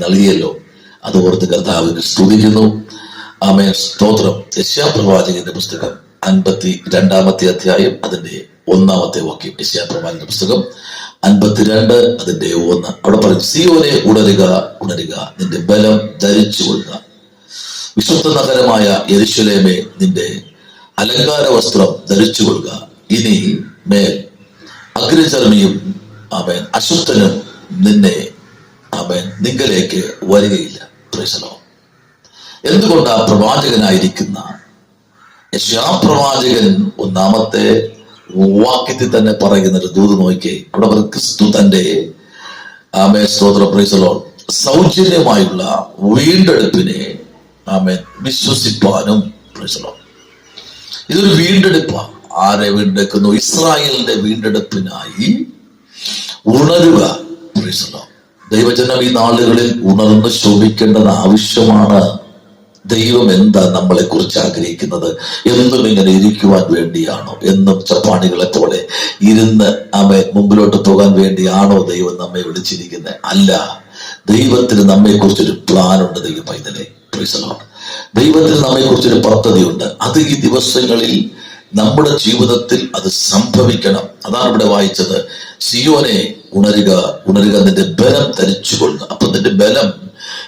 നൽകിയല്ലോ. അത് ഓർത്ത് കർത്താവിനെ സ്തുതിക്കുന്നു. ആമേൻ, സ്തോത്രം. യെശയ്യാപ്രവാചകന്റെ പുസ്തകം 52 അധ്യായം അതിന്റെ 1 വാക്യം. യെശയ്യാപ്രവാചകന്റെ പുസ്തകം 52 അതിന്റെ 1. അവിടെ പറയും, സിയോനെ ഉണരുക, ഉണരുക, നിന്റെ ബലം ധരിച്ചു കൊള്ളുക. വിശുദ്ധ നഗരമായ യെരൂശലേമേ, നിന്റെ അലങ്കാര വസ്ത്രം ധരിച്ചു കൊള്ളുക. ഇനി മേൽ അഗ്രചർമ്മിയും ആമേൻ അശുദ്ധനും നിന്നെ ആമേൻ നിങ്കലേക്ക് വരികയില്ല. Price the Lord. എന്തുകൊണ്ട് ആ പ്രവാചകനായിരിക്കുന്ന യെശയ്യാപ്രവാചകൻ 1 വാക്യത്തിൽ തന്നെ പറയുന്നൊരു ദൂത് നോക്കിയേ. അവിടെ ക്രിസ്തു തന്റെ ആമേൻ, സ്തോത്രം, പ്രൈസ് ദി ലോർഡ്, സൗജന്യമായുള്ള വീണ്ടെടുപ്പിനെ ആമേൻ വിശ്വസിപ്പാനും, പ്രൈസ് ദി ലോർഡ്, ഇതൊരു വീണ്ടെടുപ്പാണ്. ആരെ വീണ്ടെടുക്കുന്നു? ഇസ്രായേലിന്റെ വീണ്ടെടുപ്പിനായി ഉണരുക. Praise the Lord. ദൈവജനം ഈ നാളുകളിൽ ഉണർന്ന് ശോഭിക്കേണ്ടത് ആവശ്യമാണ്. ദൈവം എന്താ നമ്മളെ കുറിച്ച് ആഗ്രഹിക്കുന്നത്? എന്നും ഇങ്ങനെ ഇരിക്കുവാൻ വേണ്ടിയാണോ? എന്നും ചപ്പാണികളെ പോലെ ഇരുന്ന് മുമ്പിലോട്ട് പോകാൻ വേണ്ടിയാണോ ദൈവം നമ്മെ വിളിച്ചിരിക്കുന്നത്? അല്ല. ദൈവത്തിന് നമ്മെ കുറിച്ചൊരു പ്ലാൻ ഉണ്ട്. ദൈവ പൈതലെ, പ്രൈസ് ദി ലോർഡ്. ദൈവത്തിന് നമ്മെ കുറിച്ചൊരു പദ്ധതിയുണ്ട്. അത് ഈ ദിവസങ്ങളിൽ നമ്മുടെ ജീവിതത്തിൽ അത് സംഭവിക്കണം. അതാണ് ഇവിടെ വായിച്ചത്. സിയോനെ ഉണരുക, ഉണരുക, നിന്റെ ബലം ധരിച്ചുകൊള്ളുക. അപ്പൊ നിന്റെ ബലം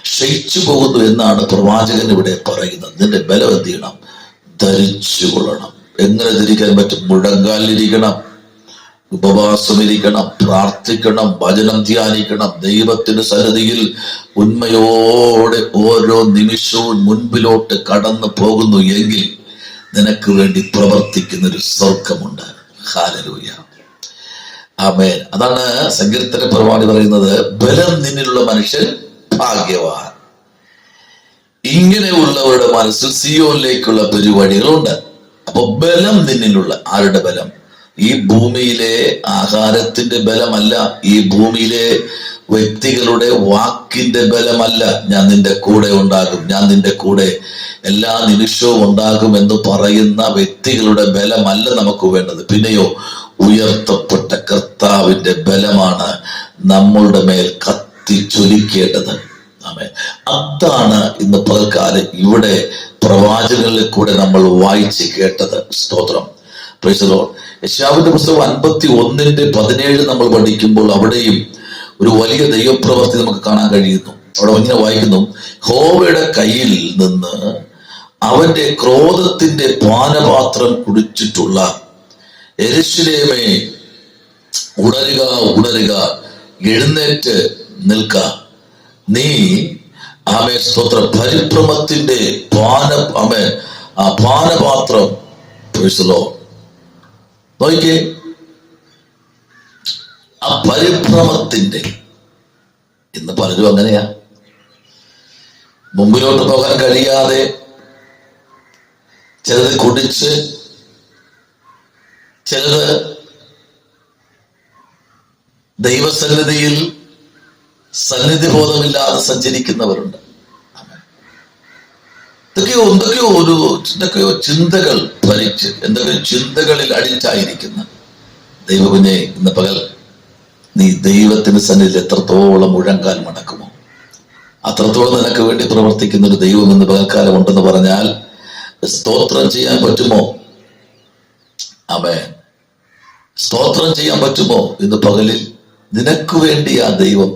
ക്ഷയിച്ചു പോകുന്നു എന്നാണ് പ്രവാചകൻ ഇവിടെ പറയുന്നത്. നിന്റെ ബലം എന്ത് ചെയ്യണം? ധരിച്ചുകൊള്ളണം. എങ്ങനെ ധരിക്കാൻ പറ്റും? മുഴങ്കാലിരിക്കണം, ഉപവാസം ഇരിക്കണം, പ്രാർത്ഥിക്കണം, വചനം ധ്യാനിക്കണം, ദൈവത്തിന്റെ സന്നിധിയിൽ ഉണ്മയോടെ ഓരോ നിമിഷവും മുൻപിലോട്ട് കടന്നു പോകുന്നു എങ്കിൽ നിനക്ക് വേണ്ടി പ്രവർത്തിക്കുന്ന ഒരു സ്വർഗമുണ്ട്. ഹല്ലേലൂയ, ആമേൻ. അതാണ് സങ്കീർത്തന പ്രവാചകൻ പറയുന്നത്, ബലം നിന്നിലുള്ള മനുഷ്യൻ ഭാഗ്യവാൻ. ഇങ്ങനെയുള്ളവരുടെ മനസ്സിൽ സിയോനിലേക്കുള്ള പരിപാടികളുണ്ട്. അപ്പൊ ബലം നിന്നിലുള്ള, ആരുടെ ബലം? ഈ ഭൂമിയിലെ ആഹാരത്തിന്റെ ബലമല്ല, ഈ ഭൂമിയിലെ വ്യക്തികളുടെ വാക്കിന്റെ ബലമല്ല. ഞാൻ നിന്റെ കൂടെ ഉണ്ടാകും, ഞാൻ നിന്റെ കൂടെ എല്ലാ നിമിഷവും ഉണ്ടാകും എന്ന് പറയുന്ന വ്യക്തികളുടെ ബലമല്ല നമുക്ക് വേണ്ടത്. പിന്നെയോ ഉയർത്തപ്പെട്ട കർത്താവിന്റെ ബലമാണ് നമ്മളുടെ മേൽ കത്തിച്ചൊലിക്കേണ്ടത്. ആമേൻ. അതാണ് ഇന്ന് പകൽക്കാലം ഇവിടെ പ്രവാചകനിൽ കൂടെ നമ്മൾ വായിച്ച് കേട്ടത്. സ്തോത്രം, പ്രൈസ് ദി ലോർഡ്. യെശയ്യാവിന്റെ പുസ്തകം 51:17 നമ്മൾ പഠിക്കുമ്പോൾ അവിടെയും ഒരു വലിയ ദൈവപ്രവൃത്തി നമുക്ക് കാണാൻ കഴിയുന്നു. അവിടെ ഇങ്ങനെ വായിക്കുന്നു, യഹോവയുടെ കയ്യിൽ നിന്ന് അവന്റെ ക്രോധത്തിന്റെ പാനപാത്രം കുടിച്ചിട്ടുള്ള യെരൂശലേമേ, ഉണരുക, ഉണരുക, എഴുന്നേറ്റ് നിൽക്ക, നീ ആമേ, സ്തോത്രം, പരിഭ്രമത്തിന്റെ പാനപാത്രം. Price the Lord. നോക്കിക്കേ, ആ പരിഭ്രമത്തിന്റെ, ഇന്ന് പലരും അങ്ങനെയാ, മുമ്പിലോട്ട് പോകാൻ കഴിയാതെ ചിലത് കുടിച്ച്, ചിലത് ദൈവസന്നിധിയിൽ സന്നിധി ബോധമില്ലാതെ സഞ്ചരിക്കുന്നവരുണ്ട്. എന്തൊക്കെയോ ചിന്തകൾ ഭരിച്ച്, എന്തൊക്കെയോ ചിന്തകളിൽ അടിച്ചായിരിക്കുന്ന ദൈവമേ, ഇന്ന് പകൽ നീ ദൈവത്തിന്റെ സന്നിധിയിൽ എത്രത്തോളം മുഴങ്കാൽ മടക്കുമോ അത്രത്തോളം നിനക്ക് വേണ്ടി പ്രവർത്തിക്കുന്ന ഒരു ദൈവം ഇന്ന് പകൽക്കാലം ഉണ്ടെന്ന് പറഞ്ഞാൽ സ്തോത്രം ചെയ്യാൻ പറ്റുമോ? ആമേൻ. സ്തോത്രം ചെയ്യാൻ പറ്റുമോ? ഇന്ന് പകലിൽ നിനക്ക് വേണ്ടി ആ ദൈവം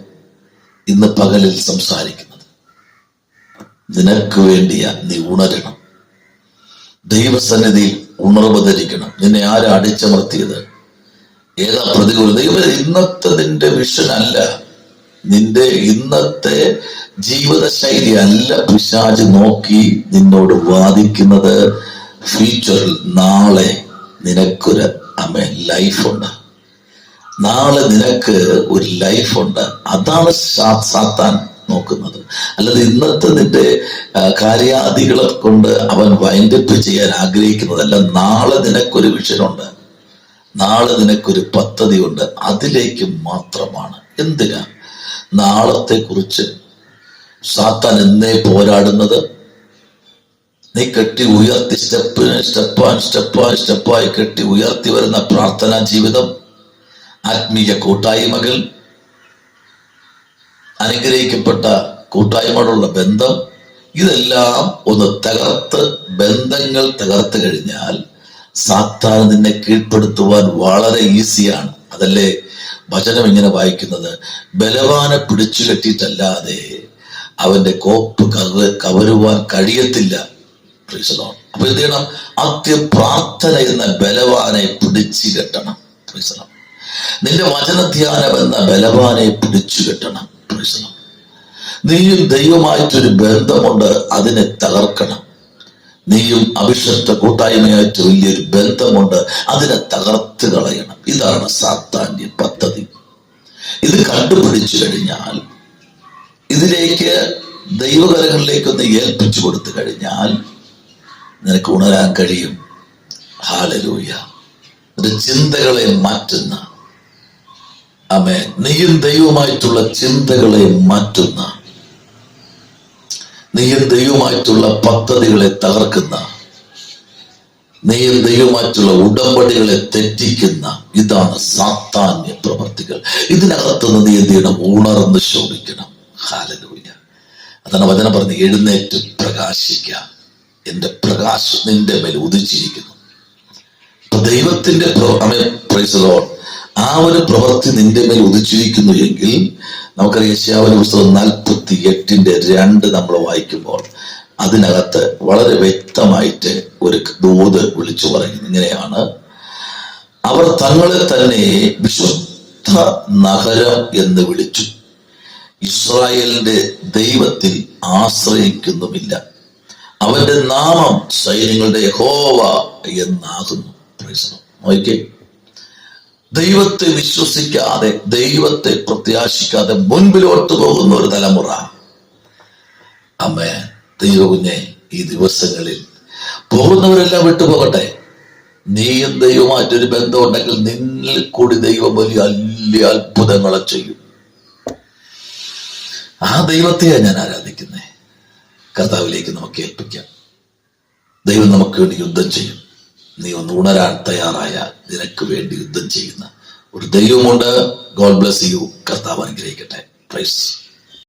ഇന്ന് പകലിൽ സംസാരിക്കുന്നത്. നിനക്ക് വേണ്ടിയാ. നീ ഉണരണം, ദൈവസന്നിധിയിൽ ഉണർവ് ധരിക്കണം. നിന്നെ ആരാ അടിച്ചമർത്തിയത്? ഏതാ പ്രതികൂലം? ദൈവം ഇന്നത്തെ നിന്റെ വിഷൻ അല്ല, നിന്റെ ഇന്നത്തെ ജീവിതശൈലി അല്ല പിശാച് നോക്കി നിന്നോട് വാദിക്കുന്നത്. ഫ്യൂച്ചറിൽ നാളെ നിനക്കൊരു ലൈഫുണ്ട്, നാളെ നിനക്ക് ഒരു ലൈഫുണ്ട്. അതാണ് സാത്താൻ നോക്കുന്നത്. അല്ലാതെ ഇന്നത്തെ നിന്റെ കാര്യാദികളെ കൊണ്ട് അവൻ വൈൻഡപ്പ് ചെയ്യാൻ ആഗ്രഹിക്കുന്നതല്ല. നാളെ നിനക്കൊരു വിഷനുണ്ട്, നാളെ നിനക്കൊരു പദ്ധതി ഉണ്ട്, അതിലേക്ക് മാത്രമാണ്. എന്തിനാ നാളത്തെ കുറിച്ച് സാത്താൻ എന്നേ പോരാടുന്നത്? നീ കെട്ടി ഉയർത്തി സ്റ്റെപ്പായി കെട്ടി ഉയർത്തി വരുന്ന പ്രാർത്ഥനാ ജീവിതം, ആത്മീയ കൂട്ടായ്മകൾ, അനുഗ്രഹിക്കപ്പെട്ട കൂട്ടായ്മയോടുള്ള ബന്ധം, ഇതെല്ലാം ഒന്ന് ബന്ധങ്ങൾ തകർത്ത് കഴിഞ്ഞാൽ സാത്താൻ നിന്നെ കീഴ്പ്പെടുത്തുവാൻ വളരെ ഈസിയാണ്. അതല്ലേ വചനം ഇങ്ങനെ വായിക്കുന്നത്, ബലവാനെ പിടിച്ചു കെട്ടിയിട്ടല്ലാതെ അവന്റെ കോപ്പ് കവരുവാൻ കഴിയത്തില്ല. അപ്പൊ എന്ത് ചെയ്യണം? ആദ്യം പ്രാർത്ഥന എന്ന ബലവാനെ പിടിച്ചു കെട്ടണം. നിന്റെ വചനധ്യാനം എന്ന ബലവാനെ പിടിച്ചു കെട്ടണം. നീയും ദൈവമായിട്ടൊരു ബന്ധമുണ്ട്, അതിനെ തകർക്കണം. നീയും അഭിഷക്ത കൂട്ടായ്മയായിട്ട് വലിയൊരു ബന്ധമുണ്ട്, അതിനെ തകർത്ത് കളയണം. ഇതാണ് സാത്താന്റെ പദ്ധതി. ഇത് കണ്ടുപിടിച്ചു കഴിഞ്ഞാൽ, ഇതിലേക്ക് ദൈവകരങ്ങളിലേക്കൊന്ന് ഏൽപ്പിച്ചു കൊടുത്തു കഴിഞ്ഞാൽ നിനക്ക് ഉണരാൻ കഴിയും. ഹല്ലേലൂയ. ഒരു ചിന്തകളെ മാറ്റുന്ന, ആമേൻ, നീയും ദൈവമായിട്ടുള്ള ചിന്തകളെ മാറ്റുന്ന, നീയും ദൈവമായിട്ടുള്ള പദ്ധതികളെ തകർക്കുന്ന, നീയും ദൈവമായിട്ടുള്ള ഉടമ്പടികളെ തെറ്റിക്കുന്ന, ഇതാണ് സാത്താന്യ പ്രവർത്തികൾ. ഇതിനകത്തുനിന്ന് നീ എന്ത് ചെയ്യണം? ഉണർന്ന് ശോഭിക്കണം. ഹല്ലേലൂയ. അതാണ് വചനം പറഞ്ഞ്, എഴുന്നേറ്റ് പ്രകാശിക്കുക, എന്റെ പ്രകാശം നിന്റെ മേൽ ഉദിച്ചിരിക്കുന്നു. അപ്പൊ ദൈവത്തിന്റെ പ്രൈസ് ദി ലോർഡ്, ആ ഒരു പ്രവൃത്തി നിന്റെ മേൽ ഉദിച്ചിരിക്കുന്നു എങ്കിൽ നമുക്കറിയാം, യെശയ്യാവിന്റെ പുസ്തകം 48:2 നമ്മൾ വായിക്കുമ്പോൾ അതിനകത്ത് വളരെ വ്യക്തമായിട്ട് ഒരു ദൂത് വിളിച്ചു പറയുന്നത് ഇങ്ങനെയാണ്: അവർ തങ്ങളെ തന്നെ വിശുദ്ധ നഗരം എന്ന് വിളിച്ചു, ഇസ്രായേലിന്റെ ദൈവത്തിൽ ആശ്രയിക്കുന്നുമില്ല, അവന്റെ നാമം സൈന്യങ്ങളുടെ യഹോവ എന്നാകുന്നു. നോക്കിക്കേ, ദൈവത്തെ വിശ്വസിക്കാതെ, ദൈവത്തെ പ്രത്യാശിക്കാതെ മുൻപിലോട്ട് പോകുന്ന ഒരു തലമുറ. അമ്മേ, ദൈവകുഞ്ഞെ, ഈ ദിവസങ്ങളിൽ പോകുന്നവരെല്ലാം വിട്ടുപോകട്ടെ. നീയും ദൈവമായിട്ടൊരു ബന്ധമുണ്ടെങ്കിൽ നിന്നിൽ കൂടി ദൈവം വലിയ അത്ഭുതങ്ങളെ ചെയ്യും. ആ ദൈവത്തെയാണ് ഞാൻ ആരാധിക്കുന്നത്. കർത്താവിലേക്ക് നമുക്ക് ഏൽപ്പിക്കാം. ദൈവം നമുക്ക് വേണ്ടി യുദ്ധം ചെയ്യും. നീ ഒന്ന് ഉണരാൻ തയ്യാറായ, നിനക്ക് വേണ്ടി യുദ്ധം ചെയ്യുന്ന ഒരു ദൈവമുണ്ട്. God bless you. കർത്താവ് അനുഗ്രഹിക്കട്ടെ. പ്രൈസ്.